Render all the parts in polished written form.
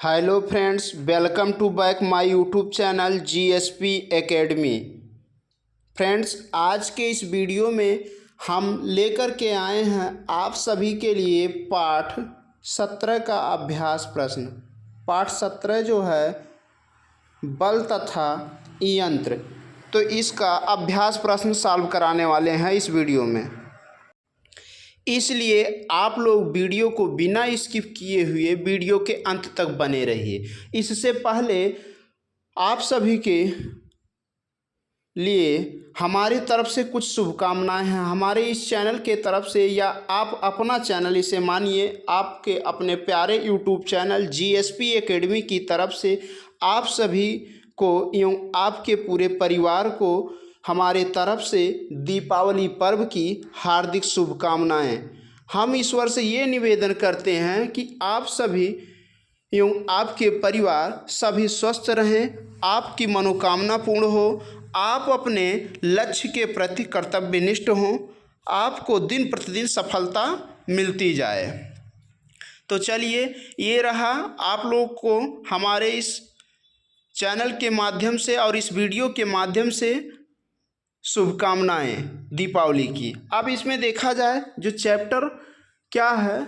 Hello friends, welcome to back my YouTube channel GSP academy. Friends, आज के इस video में हम लेकर के आए हैं आप सभी के लिए पाठ 17 का अभ्यास प्रश्न। पाठ 17 जो है बल तथा यंत्र, तो इसका अभ्यास प्रश्न सॉल्व कराने वाले हैं इस वीडियो में। इसलिए आप लोग वीडियो को बिना स्किप किए हुए वीडियो के अंत तक बने रहिए। इससे पहले आप सभी के लिए हमारी तरफ से कुछ शुभकामनाएं हैं। हमारे इस चैनल के तरफ से, या आप अपना चैनल इसे मानिए, आपके अपने प्यारे यूट्यूब चैनल जीएसपी एकेडमी की तरफ से आप सभी को एवं आपके पूरे परिवार को हमारे तरफ से दीपावली पर्व की हार्दिक शुभकामनाएं। हम ईश्वर से ये निवेदन करते हैं कि आप सभी एवं आपके परिवार सभी स्वस्थ रहें, आपकी मनोकामना पूर्ण हो, आप अपने लक्ष्य के प्रति कर्तव्यनिष्ठ हों, आपको दिन प्रतिदिन सफलता मिलती जाए। तो चलिए, ये रहा आप लोग को हमारे इस चैनल के माध्यम से और इस वीडियो के माध्यम से शुभकामनाएं दीपावली की। अब इसमें देखा जाए जो चैप्टर क्या है,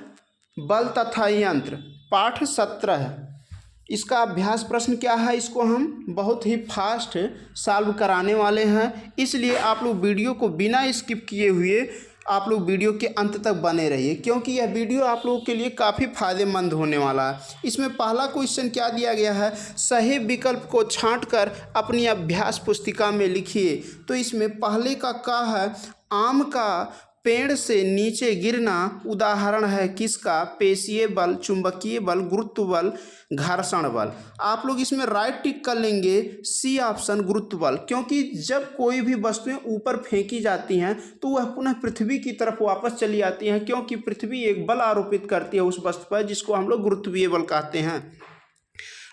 बल तथा यंत्र, पाठ 17 है। इसका अभ्यास प्रश्न क्या है, इसको हम बहुत ही फास्ट सॉल्व कराने वाले हैं। इसलिए आप लोग वीडियो को बिना स्किप किए हुए आप लोग वीडियो के अंत तक बने रहिए, क्योंकि यह वीडियो आप लोगों के लिए काफ़ी फायदेमंद होने वाला है। इसमें पहला क्वेश्चन क्या दिया गया है, सही विकल्प को छांटकर अपनी अभ्यास पुस्तिका में लिखिए। तो इसमें पहले का है, आम का पेड़ से नीचे गिरना उदाहरण है किसका, पेशीय बल, चुंबकीय बल, गुरुत्व बल, घर्षण बल। आप लोग इसमें राइट टिक कर लेंगे सी ऑप्शन, गुरुत्व बल, क्योंकि जब कोई भी वस्तुएं ऊपर फेंकी जाती हैं तो वह पुनः पृथ्वी की तरफ वापस चली आती हैं, क्योंकि पृथ्वी एक बल आरोपित करती है उस वस्तु पर, जिसको हम लोग गुरुत्वीय बल कहते हैं।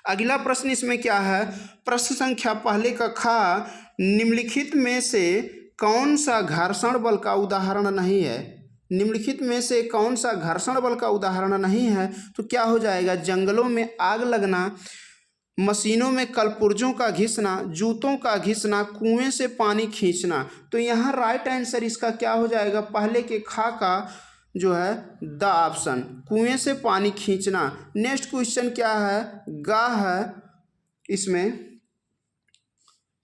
अगला प्रश्न इसमें क्या है, प्रश्न संख्या पहले का खा, निम्नलिखित में से कौन सा घर्षण बल का उदाहरण नहीं है। निम्नलिखित में से कौन सा घर्षण बल का उदाहरण नहीं है, तो क्या हो जाएगा, जंगलों में आग लगना, मशीनों में कलपुर्जों का घिसना, जूतों का घिसना, कुएं से पानी खींचना। तो यहाँ राइट आंसर इसका क्या हो जाएगा, पहले के खा का जो है द ऑप्शन, कुएं से पानी खींचना। नेक्स्ट क्वेश्चन क्या है, गा है, इसमें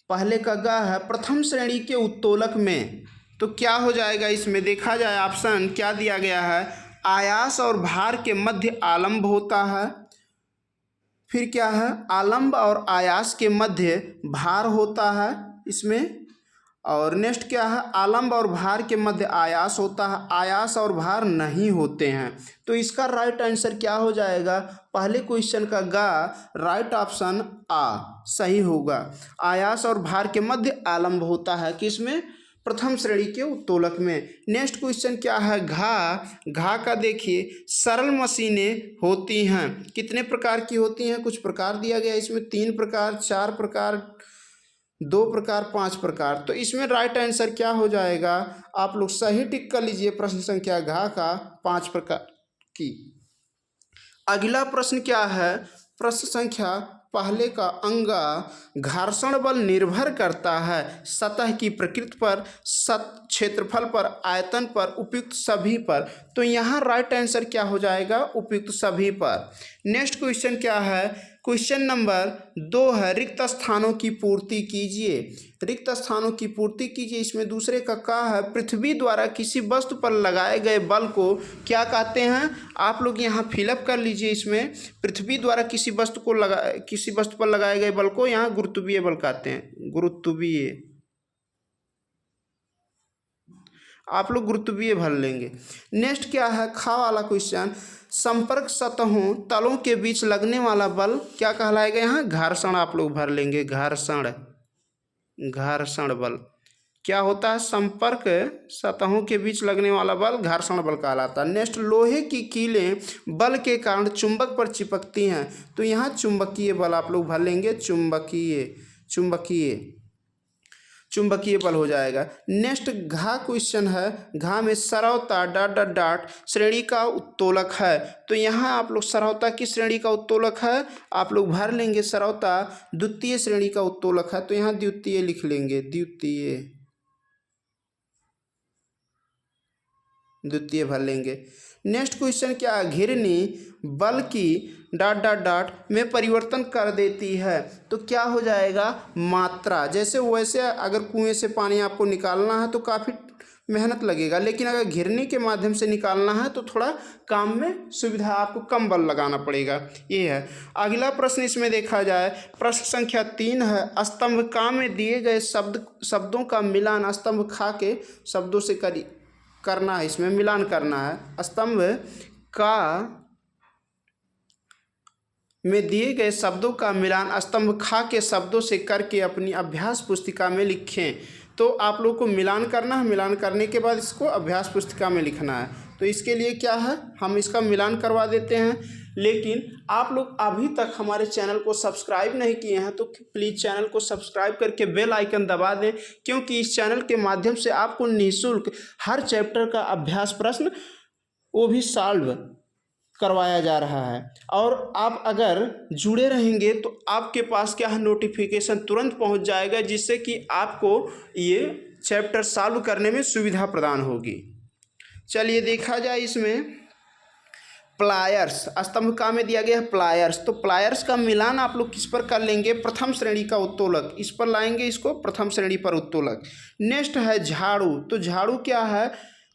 पहले का गा है, प्रथम श्रेणी के उत्तोलक में। तो क्या हो जाएगा, इसमें देखा जाए ऑप्शन क्या दिया गया है, आयास और भार के मध्य आलंब होता है। फिर क्या है, आलंब और आयास के मध्य भार होता है इसमें। और नेक्स्ट क्या है, आलंब और भार के मध्य आयास होता है, आयास और भार नहीं होते हैं। तो इसका राइट आंसर क्या हो जाएगा, पहले क्वेश्चन का गा राइट ऑप्शन आ सही होगा। आयास और भार के मध्य आलंब होता है किसमें, प्रथम श्रेणी के उत्तोलक में। नेक्स्ट क्वेश्चन क्या है, घा का देखिए, सरल मशीनें होती हैं, कितने प्रकार की होती हैं, कुछ प्रकार दिया गया इसमें, 3 प्रकार, 4 प्रकार, 2 प्रकार, 5 प्रकार। तो इसमें राइट आंसर क्या हो जाएगा, आप लोग सही टिक कर लीजिए प्रश्न संख्या घा का 5 प्रकार की। अगला प्रश्न क्या है, प्रश्न संख्या पहले का अंगा, घर्षण बल निर्भर करता है सतह की प्रकृति पर, क्षेत्रफल पर, आयतन पर, उपयुक्त सभी पर। तो यहाँ राइट आंसर क्या हो जाएगा, उपयुक्त सभी पर। नेक्स्ट क्वेश्चन क्या है, क्वेश्चन नंबर 2 है, रिक्त स्थानों की पूर्ति कीजिए। रिक्त स्थानों की पूर्ति कीजिए, इसमें दूसरे का है, पृथ्वी द्वारा किसी वस्तु पर लगाए गए बल को क्या कहते हैं। आप लोग यहाँ फिलअप कर लीजिए, इसमें पृथ्वी द्वारा किसी वस्तु पर लगाए गए बल को यहाँ गुरुत्वीय बल कहते हैं, गुरुत्वीय। आप लोग गुरुत्वीय भर लेंगे। नेक्स्ट क्या है, खा वाला क्वेश्चन, संपर्क सतहों तलों के बीच लगने वाला बल क्या कहलाएगा, यहाँ घर्षण आप लोग भर लेंगे, घर्षण बल क्या होता है, संपर्क सतहों के बीच लगने वाला बल घर्षण बल कहलाता है। नेक्स्ट, लोहे की कीलें बल के कारण चुंबक पर चिपकती हैं, तो यहाँ चुंबकीय बल आप लोग भर लेंगे, चुंबकीय। चुंबकीय बल हो जाएगा। नेक्स्ट घा क्वेश्चन है, घा में सरौता डॉट डॉट डॉट श्रेणी का उत्तोलक है। तो यहाँ आप लोग सरौता किस श्रेणी का उत्तोलक है, आप लोग भर लेंगे सरौता द्वितीय श्रेणी का उत्तोलक है, तो यहाँ द्वितीय लिख लेंगे, द्वितीय भर लेंगे। नेक्स्ट क्वेश्चन क्या है, घिरनी बल की डॉट डॉट डॉट में परिवर्तन कर देती है। तो क्या हो जाएगा, मात्रा। जैसे वैसे अगर कुएं से पानी आपको निकालना है तो काफ़ी मेहनत लगेगा, लेकिन अगर घिरनी के माध्यम से निकालना है तो थोड़ा काम में सुविधा, आपको कम बल लगाना पड़ेगा। ये है। अगला प्रश्न इसमें देखा जाए, प्रश्न संख्या 3 है, स्तंभ का में दिए गए शब्दों का मिलान स्तंभ खा के शब्दों से करना है, इसमें मिलान करना है। स्तंभ का में दिए गए शब्दों का मिलान स्तंभ खा के शब्दों से करके अपनी अभ्यास पुस्तिका में लिखें। तो आप लोग को मिलान करना है, मिलान करने के बाद इसको अभ्यास पुस्तिका में लिखना है। तो इसके लिए क्या है, हम इसका मिलान करवा देते हैं। लेकिन आप लोग अभी तक हमारे चैनल को सब्सक्राइब नहीं किए हैं तो प्लीज़ चैनल को सब्सक्राइब करके बेल आइकन दबा दें, क्योंकि इस चैनल के माध्यम से आपको निःशुल्क हर चैप्टर का अभ्यास प्रश्न वो भी सॉल्व करवाया जा रहा है। और आप अगर जुड़े रहेंगे तो आपके पास क्या है, नोटिफिकेशन तुरंत पहुंच जाएगा, जिससे कि आपको ये चैप्टर सॉल्व करने में सुविधा प्रदान होगी। चलिए देखा जाए, इसमें प्लायर्स स्तंभ का में दिया गया है प्लायर्स। तो प्लायर्स का मिलान आप लोग किस पर कर लेंगे, प्रथम श्रेणी का उत्तोलक, इस पर लाएंगे इसको प्रथम श्रेणी पर उत्तोलक। नेक्स्ट है झाड़ू। तो झाड़ू क्या है,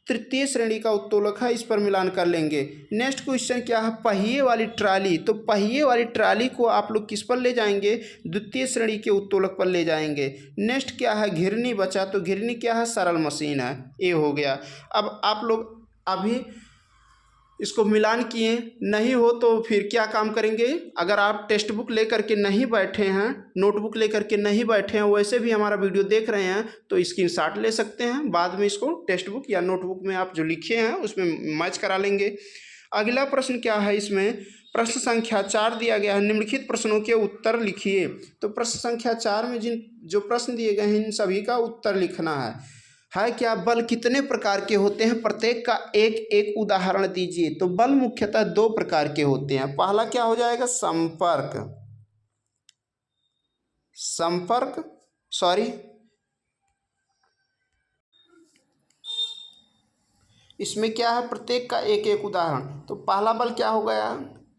तृतीय श्रेणी का उत्तोलक है, इस पर मिलान कर लेंगे। नेक्स्ट क्वेश्चन क्या है, पहिए वाली ट्राली। तो पहिए वाली ट्राली को आप लोग किस पर ले जाएंगे, द्वितीय श्रेणी के उत्तोलक पर ले जाएंगे। नेक्स्ट क्या है, घिरनी बचा। तो घिरनी क्या है, सरल मशीन है, ये हो गया। अब आप लोग अभी इसको मिलान किए नहीं हो तो फिर क्या काम करेंगे, अगर आप टेक्स्ट बुक लेकर के नहीं बैठे हैं, नोटबुक लेकर के नहीं बैठे हैं, वैसे भी हमारा वीडियो देख रहे हैं तो स्क्रीनशॉट ले सकते हैं, बाद में इसको टेक्स्ट बुक या नोटबुक में आप जो लिखे हैं उसमें मैच करा लेंगे। अगला प्रश्न क्या है, इसमें प्रश्न संख्या 4 दिया गया है, निम्नलिखित प्रश्नों के उत्तर लिखिए। तो प्रश्न संख्या 4 में जो प्रश्न दिए गए हैं इन सभी का उत्तर लिखना है क्या, बल कितने प्रकार के होते हैं, प्रत्येक का एक एक उदाहरण दीजिए। तो बल मुख्यतः 2 प्रकार के होते हैं। पहला क्या हो जाएगा, इसमें क्या है, प्रत्येक का एक एक उदाहरण। तो पहला बल क्या हो गया,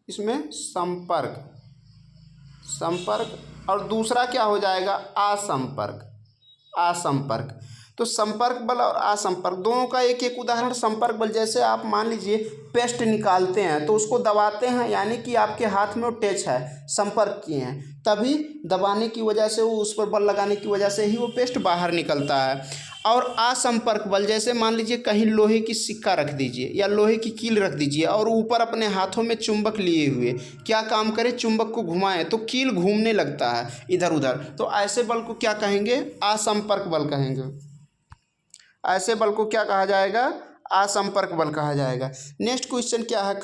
इसमें संपर्क, और दूसरा क्या हो जाएगा, असंपर्क। तो संपर्क बल और असंपर्क दोनों का एक एक उदाहरण। संपर्क बल, जैसे आप मान लीजिए पेस्ट निकालते हैं तो उसको दबाते हैं, यानी कि आपके हाथ में वो टच है, संपर्क किए हैं, तभी दबाने की वजह से वो उस पर बल लगाने की वजह से ही वो पेस्ट बाहर निकलता है। और असंपर्क बल, जैसे मान लीजिए कहीं लोहे की सिक्का रख दीजिए या लोहे की कील रख दीजिए और ऊपर अपने हाथों में चुंबक लिए हुए क्या काम करे, चुंबक को घुमाएं तो कील घूमने लगता है इधर उधर, तो ऐसे बल को क्या कहेंगे, असंपर्क बल कहेंगे। ऐसे बल को क्या कहा जाएगा, असंपर्क बल कहा जाएगा। नेक्स्ट क्वेश्चन क्या है,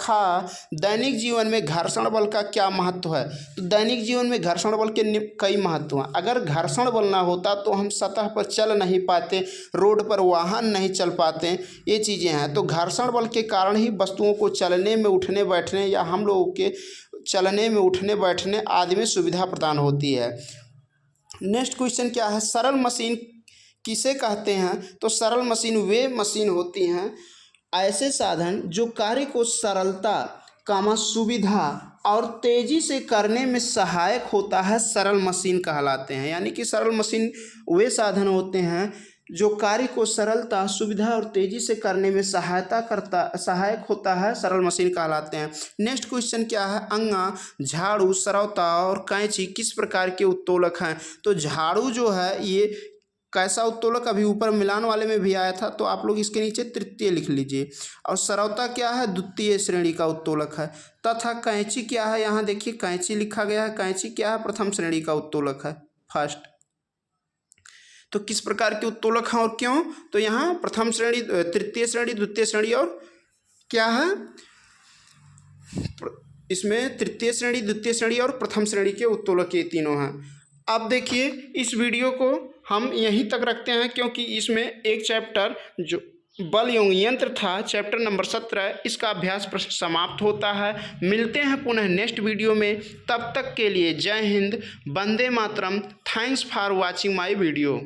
दैनिक जीवन में घर्षण बल का क्या महत्व है। तो दैनिक जीवन में घर्षण बल के कई महत्व हैं। अगर घर्षण बल ना होता तो हम सतह पर चल नहीं पाते, रोड पर वाहन नहीं चल पाते, ये चीज़ें हैं। तो घर्षण बल के कारण ही वस्तुओं को चलने में, उठने बैठने या हम लोगों के चलने में, उठने बैठने आदि में सुविधा प्रदान होती है। नेक्स्ट क्वेश्चन क्या है, सरल मशीन किसे कहते हैं। तो सरल मशीन वे मशीन होती हैं, ऐसे साधन जो कार्य को सरलता, सुविधा और तेजी से करने में सहायक होता है, सरल मशीन कहलाते हैं। यानी कि सरल मशीन वे साधन होते हैं जो कार्य को सरलता, सुविधा और तेजी से करने में सहायक होता है, सरल मशीन कहलाते हैं। नेक्स्ट क्वेश्चन क्या है, अंगा, झाड़ू, सरौता और कैंची किस प्रकार के उत्तोलक हैं। तो झाड़ू जो है ये कैसा उत्तोलक, अभी ऊपर मिलान वाले में भी आया था, तो आप लोग इसके नीचे तृतीय लिख लीजिए। और सरौता क्या है, द्वितीय श्रेणी का उत्तोलक है। तथा कैंची क्या है, यहाँ देखिए कैंची लिखा गया है, कैंची क्या है, प्रथम श्रेणी का उत्तोलक है, फर्स्ट। तो किस प्रकार के उत्तोलक हैं और क्यों, तो यहाँ प्रथम श्रेणी, तृतीय श्रेणी, द्वितीय श्रेणी और क्या है, इसमें तृतीय श्रेणी, द्वितीय श्रेणी और प्रथम श्रेणी के उत्तोलक ये तीनों हैं। अब देखिए इस वीडियो को हम यहीं तक रखते हैं, क्योंकि इसमें एक चैप्टर जो बल एवं यंत्र था, चैप्टर नंबर 17, इसका अभ्यास प्रश्न समाप्त होता है। मिलते हैं पुनः नेक्स्ट वीडियो में, तब तक के लिए जय हिंद, वंदे मातरम। Thanks for watching my video.